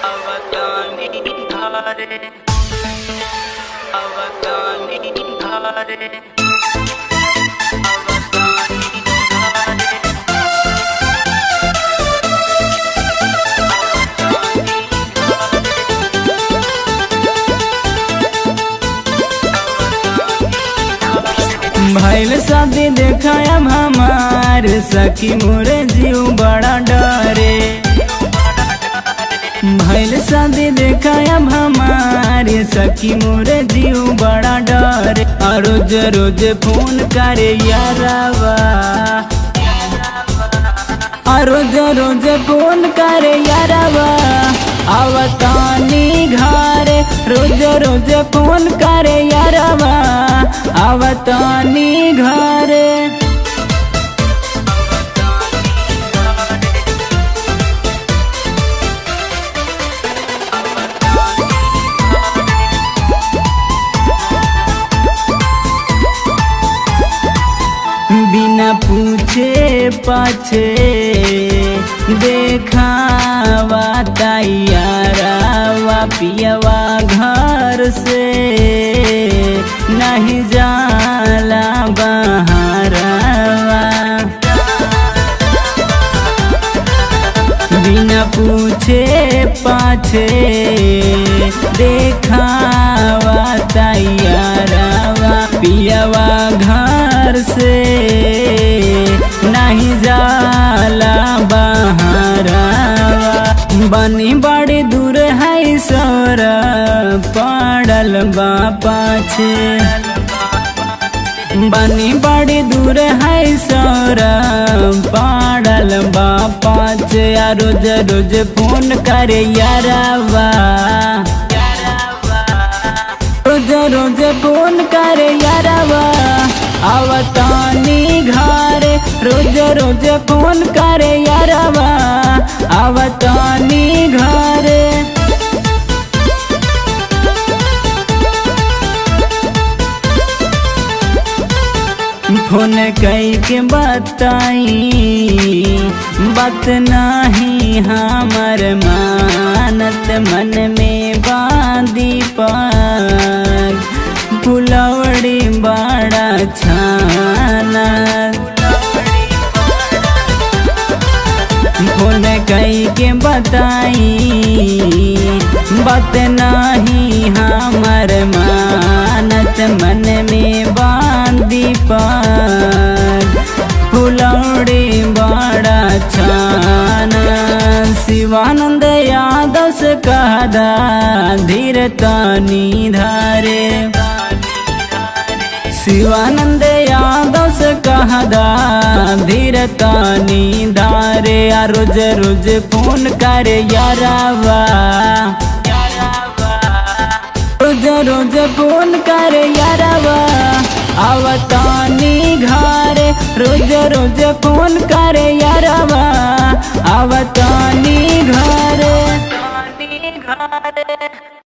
अवतानी धारे अवतानी धारे भैल शादी देखा अब हमार सखी मोरे जीव बड़ा डरे। भैल शादी देखा अब हमार सखी मोरे जीव बड़ा डरे। रोज रोज फोन करे यारवा, रोज रोज फोन करे यारवा अवतानी घरे। रोज रोज फोन करे यारवा अवतानी घरे। बिना पूछे पाछे देखावा तैयारवा पियवा घर से नहीं जाला बहारवा। बिना पूछे पाछे देखावा तैयारवा पियवा घर से नहीं जाला बहारवा। बनी बड़ी दूर है सौर पड़ल बा पाछे। बनी बड़ी दूर है सौर पड़ल बा पाछे। रोज रोज फोन करे यारवा, रोज रोज फोन करे यारवा अवतानी घरे। रोज रोज फोन करे यारवा अवतानी घरे। फोन कई के बताई बात नहीं हमर मानत। मन में बांधी पाग फुलवड़ी बड़ा छाना। फोन कई के बताई बात नहीं हमर मानत। मन में बांधी पाग फुलौड़ी बड़ा छाना। शिवानंद यादव से कहदा धीर तानी धारे। शिवानंद यादव से कहदा धीर तानी धारे। रोज रोज फोन करे यारवा, रोज रोज फोन करे यारवा अवतानी घरे। रोज रोज फोन करे यारवा अवतानी घरे।